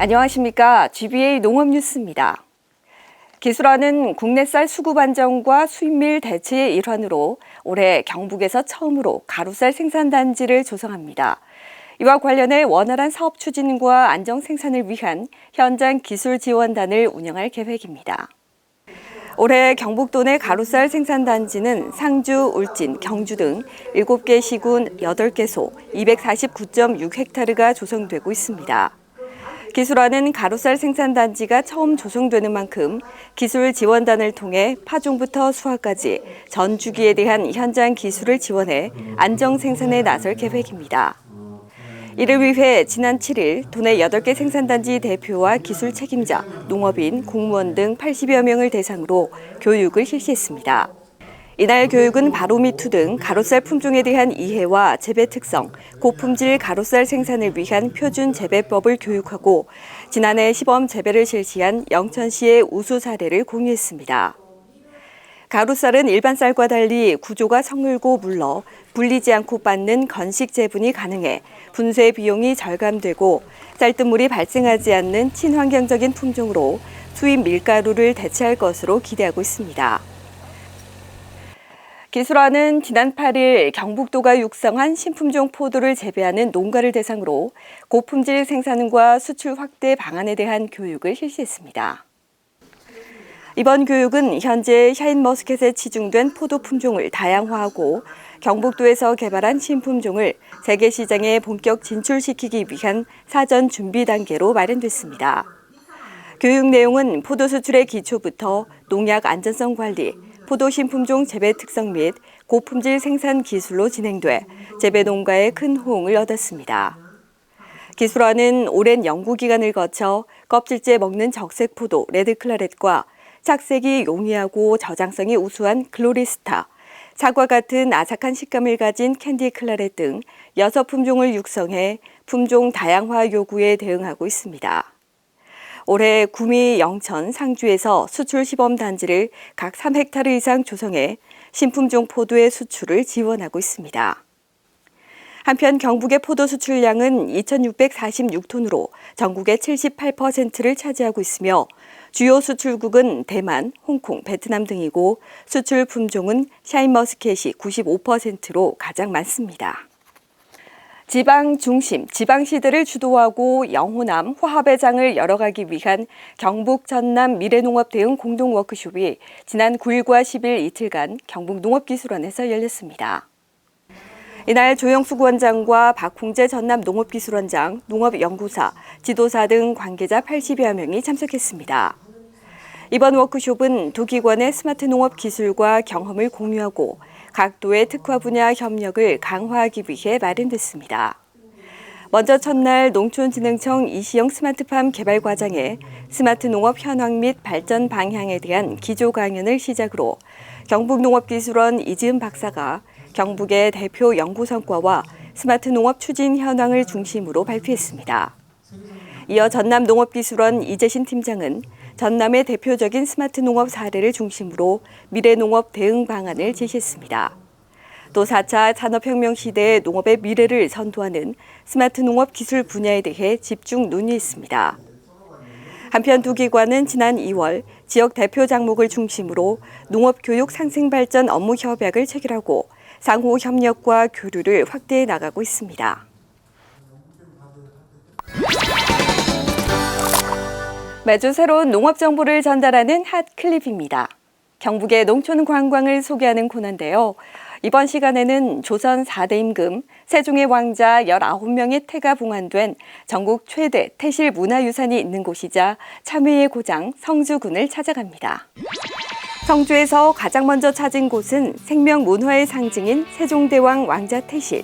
안녕하십니까. GBA 농업뉴스입니다. 기술원은 국내 쌀 수급 안정과 수입밀 대체의 일환으로 올해 경북에서 처음으로 가루쌀 생산단지를 조성합니다. 이와 관련해 원활한 사업 추진과 안정 생산을 위한 현장 기술 지원단을 운영할 계획입니다. 올해 경북도 내 가루쌀 생산단지는 상주, 울진, 경주 등 7개 시군 8개소 249.6헥타르가 조성되고 있습니다. 기술원은 가루쌀 생산단지가 처음 조성되는 만큼 기술 지원단을 통해 파종부터 수확까지 전 주기에 대한 현장 기술을 지원해 안정 생산에 나설 계획입니다. 이를 위해 지난 7일 도내 8개 생산단지 대표와 기술 책임자, 농업인, 공무원 등 80여 명을 대상으로 교육을 실시했습니다. 이날 교육은 바로미투 등 가루쌀 품종에 대한 이해와 재배 특성, 고품질 가루쌀 생산을 위한 표준 재배법을 교육하고 지난해 시범 재배를 실시한 영천시의 우수 사례를 공유했습니다. 가루쌀은 일반 쌀과 달리 구조가 성울고 물러 불리지 않고 빻는 건식 재분이 가능해 분쇄 비용이 절감되고 쌀뜨물이 발생하지 않는 친환경적인 품종으로 수입 밀가루를 대체할 것으로 기대하고 있습니다. 기술원은 지난 8일 경북도가 육성한 신품종 포도를 재배하는 농가를 대상으로 고품질 생산과 수출 확대 방안에 대한 교육을 실시했습니다. 이번 교육은 현재 샤인머스켓에 치중된 포도 품종을 다양화하고 경북도에서 개발한 신품종을 세계 시장에 본격 진출시키기 위한 사전 준비 단계로 마련됐습니다. 교육 내용은 포도 수출의 기초부터 농약 안전성 관리, 포도 신품종 재배 특성 및 고품질 생산 기술로 진행돼 재배 농가에 큰 호응을 얻었습니다. 기술원은 오랜 연구 기간을 거쳐 껍질째 먹는 적색 포도 레드클라렛과 착색이 용이하고 저장성이 우수한 글로리스타, 사과 같은 아삭한 식감을 가진 캔디 클라렛 등 6품종을 육성해 품종 다양화 요구에 대응하고 있습니다. 올해 구미, 영천, 상주에서 수출 시범 단지를 각 3헥타르 이상 조성해 신품종 포도의 수출을 지원하고 있습니다. 한편 경북의 포도 수출량은 2,646톤으로 전국의 78%를 차지하고 있으며 주요 수출국은 대만, 홍콩, 베트남 등이고 수출 품종은 샤인머스켓이 95%로 가장 많습니다. 지방 중심, 지방시대를 주도하고 영호남, 화합의 장을 열어가기 위한 경북 전남 미래농업 대응 공동 워크숍이 지난 9일과 10일 이틀간 경북농업기술원에서 열렸습니다. 이날 조영숙 원장과 박홍재 전남 농업기술원장, 농업연구사, 지도사 등 관계자 80여 명이 참석했습니다. 이번 워크숍은 두 기관의 스마트 농업 기술과 경험을 공유하고 각 도의 특화 분야 협력을 강화하기 위해 마련됐습니다. 먼저 첫날 농촌진흥청 이시영 스마트팜 개발 과장에 스마트 농업 현황 및 발전 방향에 대한 기조 강연을 시작으로 경북농업기술원 이지은 박사가 경북의 대표 연구 성과와 스마트 농업 추진 현황을 중심으로 발표했습니다. 이어 전남농업기술원 이재신 팀장은 전남의 대표적인 스마트 농업 사례를 중심으로 미래농업 대응 방안을 제시했습니다. 또 4차 산업혁명 시대의 농업의 미래를 선도하는 스마트 농업 기술 분야에 대해 집중 논의했습니다. 한편 두 기관은 지난 2월 지역 대표 장목을 중심으로 농업교육 상생발전 업무 협약을 체결하고 상호 협력과 교류를 확대해 나가고 있습니다. 매주 새로운 농업 정보를 전달하는 핫 클립입니다. 경북의 농촌 관광을 소개하는 코너인데요. 이번 시간에는 조선 4대 임금, 세종의 왕자 19명의 태가 봉안된 전국 최대 태실 문화유산이 있는 곳이자 참외의 고장 성주군을 찾아갑니다. 성주에서 가장 먼저 찾은 곳은 생명문화의 상징인 세종대왕 왕자 태실.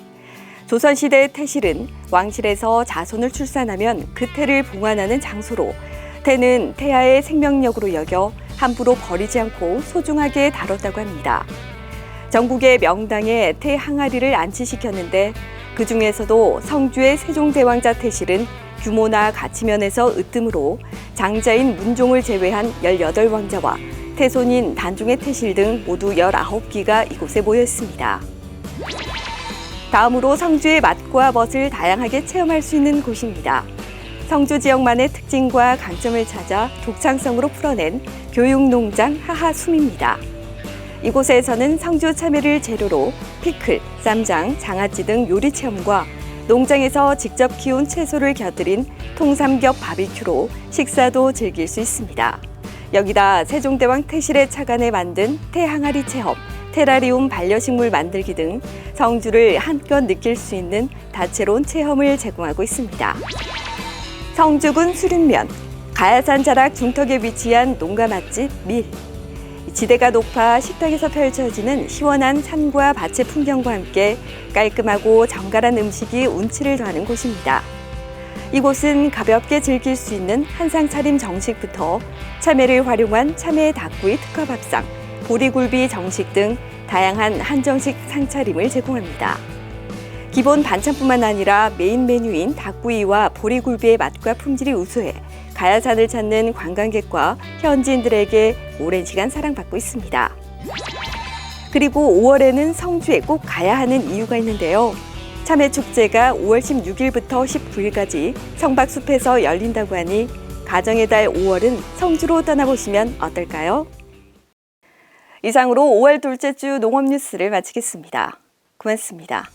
조선시대의 태실은 왕실에서 자손을 출산하면 그 태를 봉안하는 장소로 태는 태아의 생명력으로 여겨 함부로 버리지 않고 소중하게 다뤘다고 합니다. 전국의 명당에 태 항아리를 안치시켰는데 그중에서도 성주의 세종대왕자 태실은 규모나 가치면에서 으뜸으로 장자인 문종을 제외한 18왕자와 태손인 단종의 태실 등 모두 19기가 이곳에 모였습니다. 다음으로 성주의 맛과 멋을 다양하게 체험할 수 있는 곳입니다. 성주 지역만의 특징과 강점을 찾아 독창성으로 풀어낸 교육농장 하하숨입니다. 이곳에서는 성주 참외를 재료로 피클, 쌈장, 장아찌 등 요리 체험과 농장에서 직접 키운 채소를 곁들인 통삼겹 바비큐로 식사도 즐길 수 있습니다. 여기다 세종대왕 태실의 차관에 만든 태항아리 체험, 테라리움 반려식물 만들기 등 성주를 한껏 느낄 수 있는 다채로운 체험을 제공하고 있습니다. 성주군 수륜면, 가야산 자락 중턱에 위치한 농가 맛집 밀. 지대가 높아 식탁에서 펼쳐지는 시원한 산과 밭의 풍경과 함께 깔끔하고 정갈한 음식이 운치를 더하는 곳입니다. 이곳은 가볍게 즐길 수 있는 한상 차림 정식부터 참외를 활용한 참외 닭구이 특화 밥상, 보리굴비 정식 등 다양한 한정식 상차림을 제공합니다. 기본 반찬뿐만 아니라 메인 메뉴인 닭구이와 보리굴비의 맛과 품질이 우수해 가야산을 찾는 관광객과 현지인들에게 오랜 시간 사랑받고 있습니다. 그리고 5월에는 성주에 꼭 가야 하는 이유가 있는데요. 참외축제가 5월 16일부터 19일까지 성박숲에서 열린다고 하니 가정의 달 5월은 성주로 떠나보시면 어떨까요? 이상으로 5월 둘째 주 농업뉴스를 마치겠습니다. 고맙습니다.